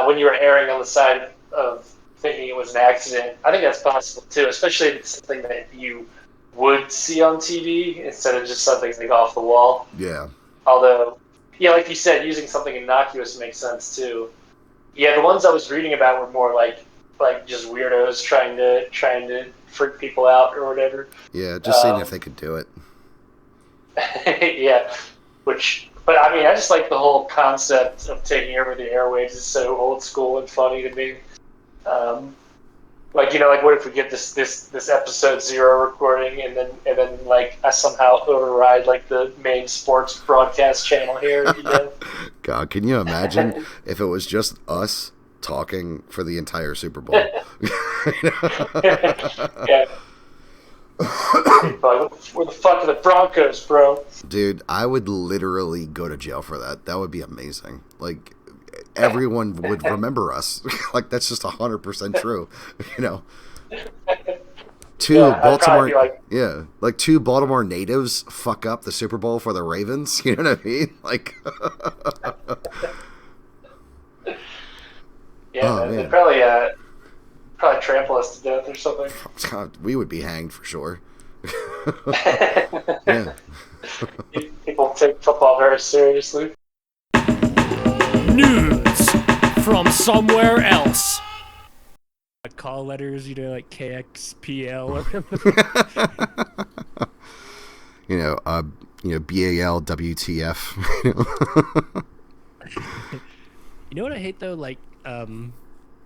[SPEAKER 1] when you were erring on the side of thinking it was an accident, I think that's possible too, especially if it's something that you would see on TV instead of just something like off the wall.
[SPEAKER 2] Yeah.
[SPEAKER 1] Although, yeah, like you said, using something innocuous makes sense too. Yeah, the ones I was reading about were more like just weirdos trying to freak people out or whatever.
[SPEAKER 2] Yeah, just seeing if they could do it.
[SPEAKER 1] Yeah, but I mean, I just like the whole concept of taking over the airwaves. It's so old school and funny to me. Like, like what if we get this episode 0 recording and then like I somehow override like the main sports broadcast channel here?
[SPEAKER 2] God, can you imagine if it was just us talking for the entire Super Bowl?
[SPEAKER 1] Yeah. Like, where the fuck are the Broncos, bro?
[SPEAKER 2] Dude, I would literally go to jail for that. That would be amazing. Like, everyone would remember us. Like, that's just 100% true. Two Baltimore natives fuck up the Super Bowl for the Ravens. You know what I mean? Like,
[SPEAKER 1] yeah, they'd probably trample us to death or something.
[SPEAKER 2] God, we would be hanged for sure. Yeah.
[SPEAKER 1] People take football very seriously.
[SPEAKER 4] News from somewhere else.
[SPEAKER 3] Call letters, like KXPL
[SPEAKER 2] or BAL WTF.
[SPEAKER 3] You know what I hate though? Like,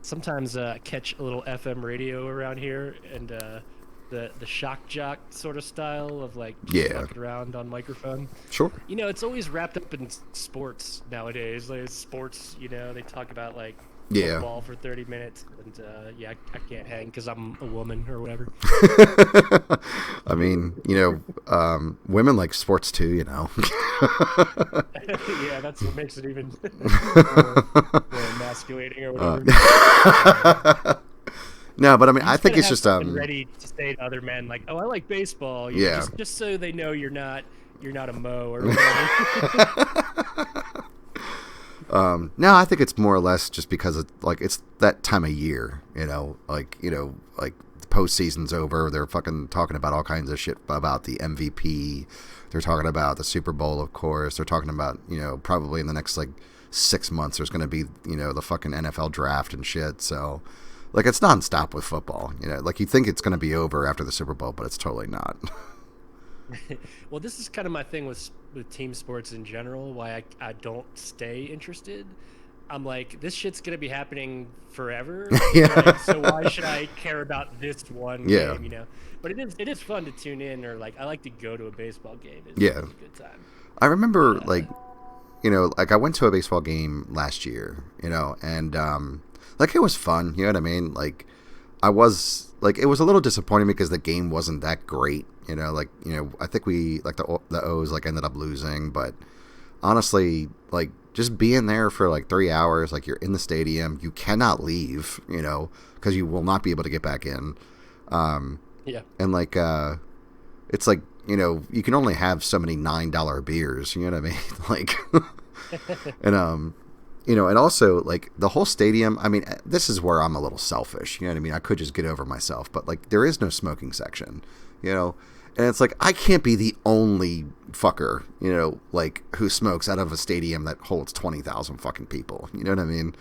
[SPEAKER 3] sometimes I catch a little FM radio around here, and the shock jock sort of style of like just walking around on microphone.
[SPEAKER 2] Sure.
[SPEAKER 3] It's always wrapped up in sports nowadays. Like sports, they talk about like football for 30 minutes, and I can't hang because I'm a woman or whatever.
[SPEAKER 2] I mean, women like sports too,
[SPEAKER 3] Yeah, that's what makes it even more emasculating or whatever.
[SPEAKER 2] No, but I mean, I think it's just
[SPEAKER 3] ready to say to other men like, "Oh, I like baseball." Just so they know you're not a mo or whatever.
[SPEAKER 2] No, I think it's more or less just because it's that time of year, like the postseason's over. They're fucking talking about all kinds of shit about the MVP. They're talking about the Super Bowl, of course. They're talking about, probably in the next like 6 months, there's going to be, the fucking NFL draft and shit. So, like, it's nonstop with football. Like you think it's going to be over after the Super Bowl, but it's totally not.
[SPEAKER 3] Well, this is kind of my thing with team sports in general, why I don't stay interested. I'm like, this shit's going to be happening forever.
[SPEAKER 2] Yeah.
[SPEAKER 3] So why should I care about this one game, But it is fun to tune in, or like I like to go to a baseball game. It's a good time.
[SPEAKER 2] I remember like I went to a baseball game last year, and like it was fun, you know what I mean? Like it was a little disappointing because the game wasn't that great, I think we like the O's like ended up losing, but honestly, like just being there for like 3 hours, like you're in the stadium, you cannot leave, because you will not be able to get back in. And like it's like, you can only have so many $9 beers, you know what I mean? Like and and also like the whole stadium, I mean, this is where I'm a little selfish, you know what I mean? I could just get over myself, but like there is no smoking section, and it's like I can't be the only fucker, like who smokes out of a stadium that holds 20,000 fucking people, you know what I mean?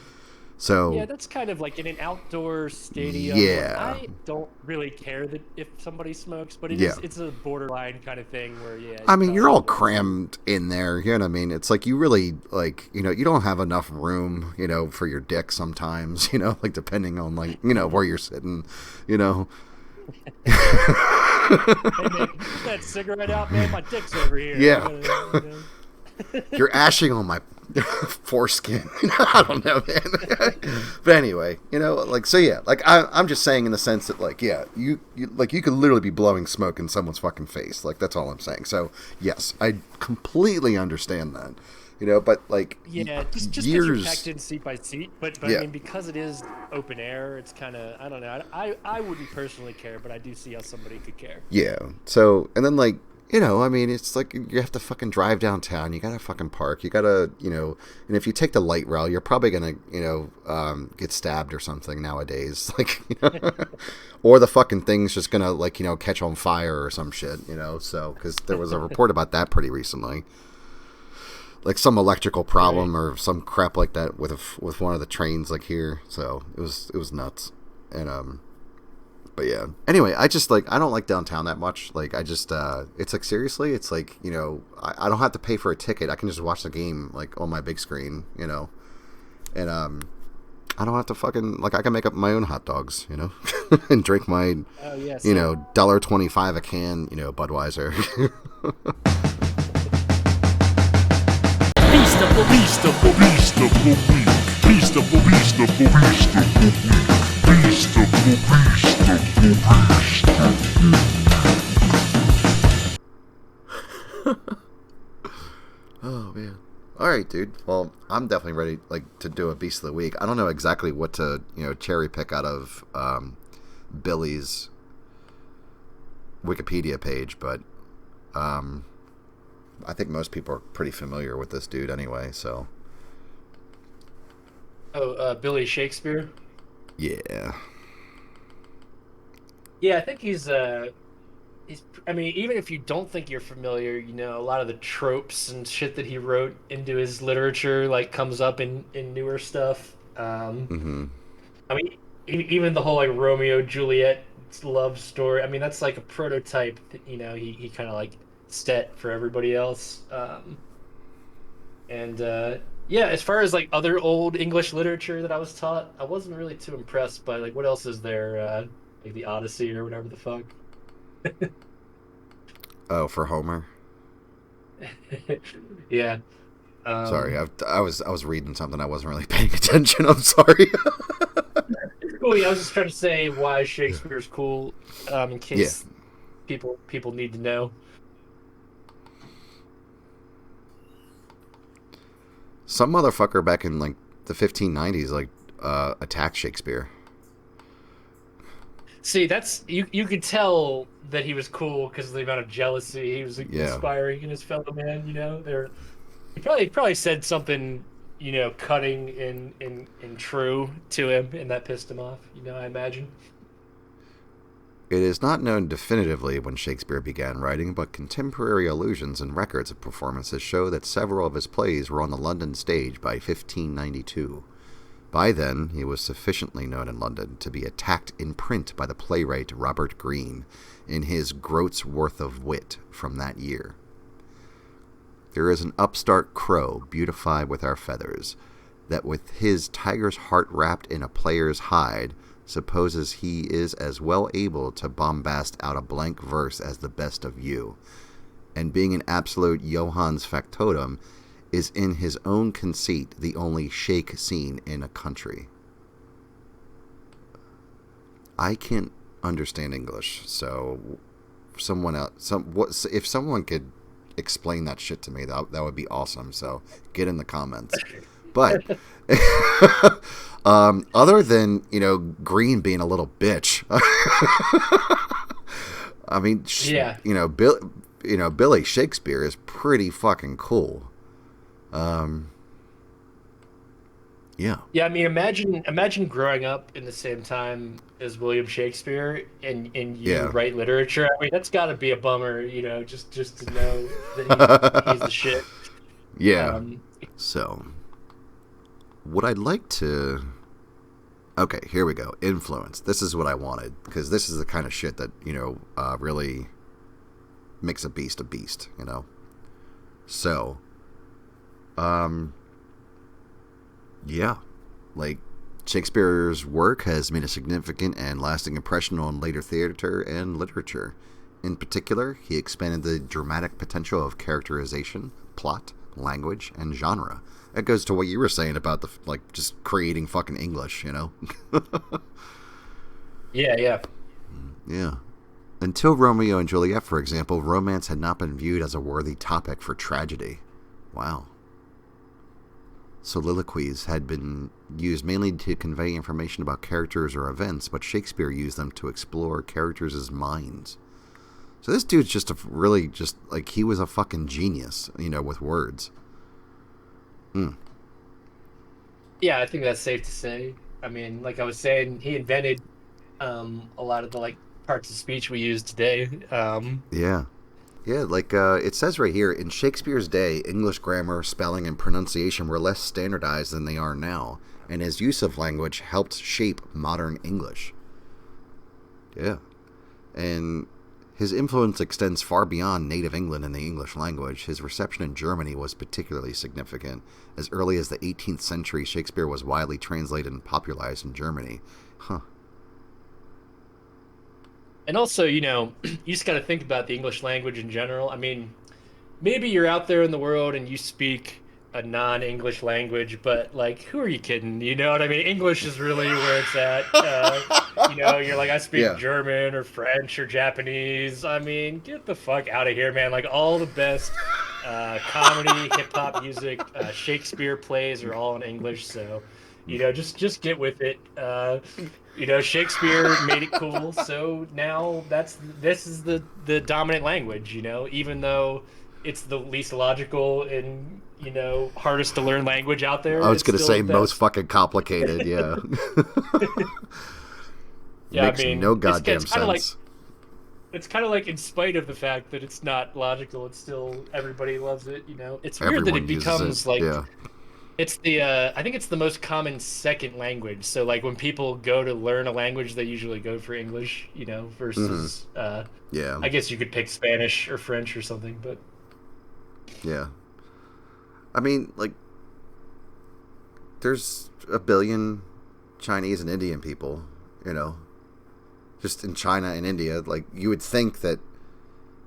[SPEAKER 2] So
[SPEAKER 3] yeah, that's kind of like in an outdoor stadium.
[SPEAKER 2] Yeah,
[SPEAKER 3] I don't really care that if somebody smokes, but it's a borderline kind of thing where
[SPEAKER 2] I mean, you're all crammed in there. You know what I mean? It's like you really like you don't have enough room, for your dick sometimes. Like depending on like where you're sitting,
[SPEAKER 3] Hey man, get that cigarette out, man. My dick's over here.
[SPEAKER 2] Yeah. You're ashing on my foreskin. I don't know, man. But anyway, like, so yeah, like I'm just saying in the sense that like, yeah, you could literally be blowing smoke in someone's fucking face. Like, that's all I'm saying. So yes, I completely understand that. But like,
[SPEAKER 3] yeah, just because you're packed in seat by seat, but I mean, because it is open air, it's kind of, I don't know. I wouldn't personally care, but I do see how somebody could care.
[SPEAKER 2] Yeah. So, and then like, I mean, it's like you have to fucking drive downtown. You gotta fucking park. You gotta, and if you take the light rail, you're probably gonna, get stabbed or something nowadays. Like, or the fucking thing's just gonna like, catch on fire or some shit, So, because there was a report about that pretty recently. like some electrical problem or some crap like that with one of the trains like here. So it was nuts. And but yeah. Anyway, I just like I don't like downtown that much. Like I just it's like seriously, it's like, you know, I don't have to pay for a ticket. I can just watch the game like on my big screen, you know. And I don't have to fucking like I can make up my own hot dogs, you know, and drink my you know $1.25 a can, you know, Budweiser.
[SPEAKER 4] Beast of the beast of the beast of the week. Beast of the beast of the beast of the week. Beast of the beast of the beast.
[SPEAKER 2] Oh man. All right, dude. Well, I'm definitely ready like to do a beast of the week. I don't know exactly what to, you know, cherry pick out of Billy's Wikipedia page, but I think most people are pretty familiar with this dude anyway, so.
[SPEAKER 3] Oh, Billy Shakespeare?
[SPEAKER 2] Yeah.
[SPEAKER 3] Yeah, I think he's I mean, even if you don't think you're familiar, you know, a lot of the tropes and shit that he wrote into his literature, like, comes up in newer stuff.
[SPEAKER 2] Mm-hmm.
[SPEAKER 3] I mean, even the whole, like, Romeo Juliet love story, I mean, that's like a prototype that, you know, he kind of, like, set for everybody else. And yeah, as far as like other old English literature that I was taught, I wasn't really too impressed by like what else is there, like the Odyssey or whatever the fuck.
[SPEAKER 2] Oh, for Homer.
[SPEAKER 3] Yeah.
[SPEAKER 2] Sorry, I was reading something. I wasn't really paying attention. I'm sorry.
[SPEAKER 3] Cool. Yeah, I was just trying to say why Shakespeare's cool, in case people need to know.
[SPEAKER 2] Some motherfucker back in like the 1590s like attacked Shakespeare.
[SPEAKER 3] See, that's you could tell that he was cool because of the amount of jealousy he was inspiring in his fellow man. You know, he probably said something, you know, cutting and true to him, and that pissed him off. You know, I imagine.
[SPEAKER 2] It is not known definitively when Shakespeare began writing, but contemporary allusions and records of performances show that several of his plays were on the London stage by 1592. By then, he was sufficiently known in London to be attacked in print by the playwright Robert Greene in his Groat's Worth of Wit from that year. There is an upstart crow beautified with our feathers, that with his tiger's heart wrapped in a player's hide, supposes he is as well able to bombast out a blank verse as the best of you, and being an absolute Johannes factotum, is in his own conceit the only shake seen in a country. I can't understand English, so someone else, if someone could explain that shit to me, that would be awesome. So get in the comments. But other than, you know, Green being a little bitch, I mean, you know, Billy Shakespeare is pretty fucking cool. Yeah.
[SPEAKER 3] Yeah, I mean, imagine growing up in the same time as William Shakespeare and you write literature. I mean, that's got to be a bummer, you know, just to know that he's the shit.
[SPEAKER 2] Yeah. So, what I'd like to... Okay, here we go. Influence. This is what I wanted, because this is the kind of shit that, you know, really makes a beast, you know? So, yeah, like, Shakespeare's work has made a significant and lasting impression on later theater and literature. In particular, he expanded the dramatic potential of characterization, plot, language, and genre. That goes to what you were saying about the, like, just creating fucking English, you know?
[SPEAKER 3] Yeah.
[SPEAKER 2] Yeah. Until Romeo and Juliet, for example, romance had not been viewed as a worthy topic for tragedy. Wow. Soliloquies had been used mainly to convey information about characters or events, but Shakespeare used them to explore characters' minds. So this dude's just like, he was a fucking genius, you know, with words.
[SPEAKER 3] Yeah, I think that's safe to say. I mean, like I was saying, he invented a lot of the, like, parts of speech we use today.
[SPEAKER 2] Yeah. Yeah, like it says right here, in Shakespeare's day, English grammar, spelling, and pronunciation were less standardized than they are now, and his use of language helped shape modern English. Yeah. And his influence extends far beyond native England and the English language. His reception in Germany was particularly significant. As early as the 18th century, Shakespeare was widely translated and popularized in Germany. Huh.
[SPEAKER 3] And also, you just got to think about the English language in general. I mean, maybe you're out there in the world and you speak a non-English language, but like, who are you kidding? You know what I mean? English is really where it's at. You're like, I speak
[SPEAKER 2] Yeah.
[SPEAKER 3] German or French or Japanese. I mean, get the fuck out of here, man. Like, all the best comedy, hip hop music, Shakespeare plays are all in English. So, just get with it. Shakespeare made it cool, so now this is the dominant language, even though it's the least logical and hardest to learn language out there.
[SPEAKER 2] I was
[SPEAKER 3] it's
[SPEAKER 2] going to
[SPEAKER 3] still
[SPEAKER 2] say
[SPEAKER 3] the
[SPEAKER 2] most
[SPEAKER 3] best.
[SPEAKER 2] fucking complicated, yeah.
[SPEAKER 3] Yeah,
[SPEAKER 2] Makes
[SPEAKER 3] I mean,
[SPEAKER 2] no goddamn
[SPEAKER 3] it's kind of like
[SPEAKER 2] sense.
[SPEAKER 3] it's kind of like, in spite of the fact that it's not logical, it's still everybody loves it. It's weird that
[SPEAKER 2] Everyone
[SPEAKER 3] it
[SPEAKER 2] uses
[SPEAKER 3] becomes
[SPEAKER 2] it,
[SPEAKER 3] like
[SPEAKER 2] yeah.
[SPEAKER 3] it's the I think it's the most common second language. So like when people go to learn a language, they usually go for English, versus
[SPEAKER 2] Yeah,
[SPEAKER 3] I guess you could pick Spanish or French or something, but
[SPEAKER 2] yeah. I mean, like, there's a billion Chinese and Indian people, just in China and India. Like, you would think that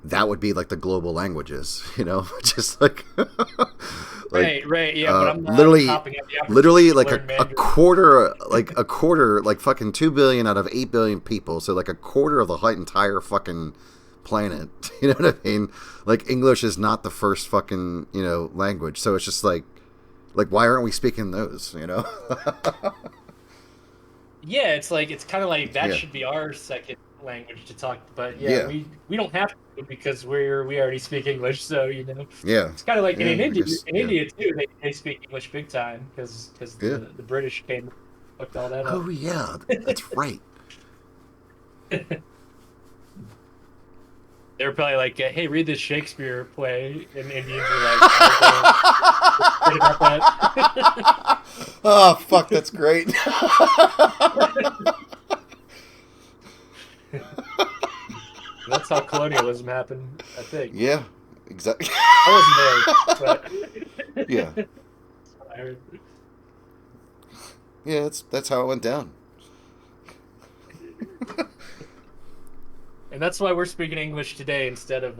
[SPEAKER 2] would be like the global languages, just like,
[SPEAKER 3] right, yeah, but I'm not
[SPEAKER 2] literally,
[SPEAKER 3] hopping at the
[SPEAKER 2] literally
[SPEAKER 3] opportunity to
[SPEAKER 2] like
[SPEAKER 3] learn
[SPEAKER 2] a
[SPEAKER 3] Mandarin.
[SPEAKER 2] quarter, like fucking 2 billion out of 8 billion people, so like a quarter of the entire fucking planet. You know what I mean? Like, English is not the first fucking language, so it's just like why aren't we speaking those?
[SPEAKER 3] Yeah, it's kind of like that
[SPEAKER 2] Yeah.
[SPEAKER 3] should be our second language to talk, but
[SPEAKER 2] Yeah.
[SPEAKER 3] we don't have to because we already speak English, so
[SPEAKER 2] Yeah.
[SPEAKER 3] it's kind of like
[SPEAKER 2] Yeah,
[SPEAKER 3] in
[SPEAKER 2] I
[SPEAKER 3] India.
[SPEAKER 2] guess,
[SPEAKER 3] In
[SPEAKER 2] yeah.
[SPEAKER 3] India too, they speak English big time because
[SPEAKER 2] Yeah.
[SPEAKER 3] the British came and fucked all that up.
[SPEAKER 2] Oh yeah, that's right.
[SPEAKER 3] They were probably like, "Hey, read this Shakespeare play," and Indians were like, "I don't know about that."
[SPEAKER 2] Oh fuck, that's great.
[SPEAKER 3] That's how colonialism happened, I think.
[SPEAKER 2] Yeah, exactly.
[SPEAKER 3] I wasn't there, but
[SPEAKER 2] Yeah,
[SPEAKER 3] I heard.
[SPEAKER 2] yeah, that's how it went down.
[SPEAKER 3] And that's why we're speaking English today instead of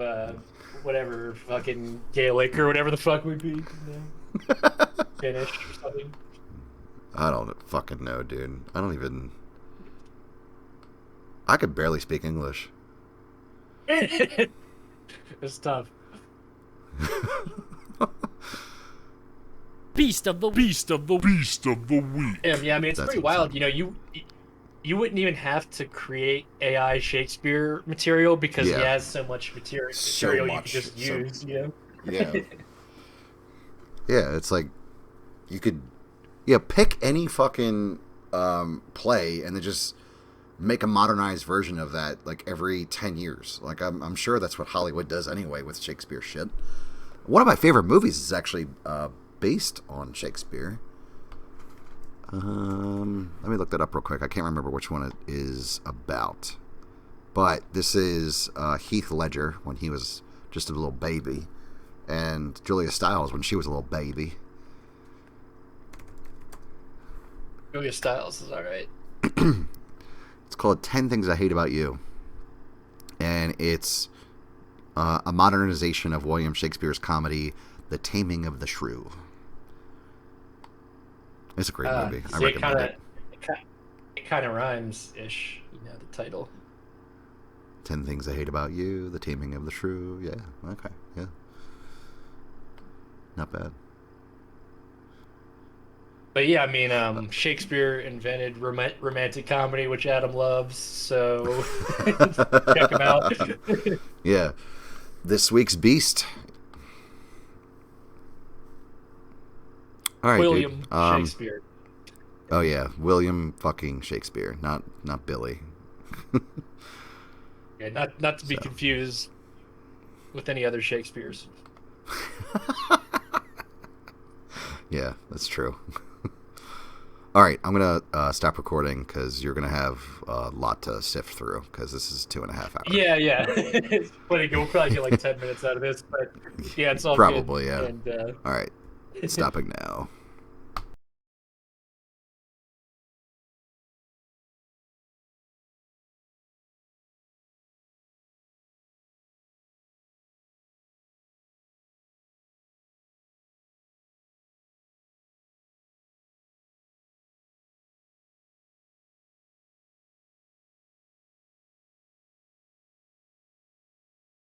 [SPEAKER 3] whatever fucking Gaelic or whatever the fuck would be, Finnish or something.
[SPEAKER 2] I don't fucking know, dude. I don't even. I could barely speak English.
[SPEAKER 3] It's tough.
[SPEAKER 4] Beast of the week.
[SPEAKER 3] Yeah, I mean, it's
[SPEAKER 2] That's
[SPEAKER 3] pretty wild. You wouldn't even have to create AI Shakespeare material because he
[SPEAKER 2] Yeah.
[SPEAKER 3] has so much material
[SPEAKER 2] So
[SPEAKER 3] you
[SPEAKER 2] much.
[SPEAKER 3] could just
[SPEAKER 2] So-
[SPEAKER 3] use.
[SPEAKER 2] Yeah. Yeah, it's like you could pick any fucking play and then just make a modernized version of that like every 10 years. Like I'm sure that's what Hollywood does anyway with Shakespeare shit. One of my favorite movies is actually based on Shakespeare. Let me look that up real quick. I can't remember which one it is about. But this is Heath Ledger when he was just a little baby, and Julia Stiles when she was a little baby.
[SPEAKER 3] Julia Stiles is all right.
[SPEAKER 2] It's called 10 Things I Hate About You. And it's a modernization of William Shakespeare's comedy, The Taming of the Shrew. It's a great movie. I recommend it.
[SPEAKER 3] It kind of rhymes ish, the title.
[SPEAKER 2] 10 Things I Hate About You, The Taming of the Shrew. Yeah, okay, yeah. Not bad.
[SPEAKER 3] But yeah, I mean, Shakespeare invented romantic comedy, which Adam loves, so check him out.
[SPEAKER 2] Yeah. This week's Beast. All right,
[SPEAKER 3] William
[SPEAKER 2] dude.
[SPEAKER 3] Shakespeare.
[SPEAKER 2] Oh yeah, William fucking Shakespeare, not Billy.
[SPEAKER 3] Yeah, not to be
[SPEAKER 2] So.
[SPEAKER 3] confused with any other Shakespeare's.
[SPEAKER 2] Yeah, that's true. All right, I'm going to stop recording because you're going to have a lot to sift through because this is 2.5 hours.
[SPEAKER 3] Yeah. It's funny. We'll probably get like 10 minutes out of this, but yeah, it's all
[SPEAKER 2] Probably,
[SPEAKER 3] good.
[SPEAKER 2] yeah.
[SPEAKER 3] And,
[SPEAKER 2] All right, stopping now.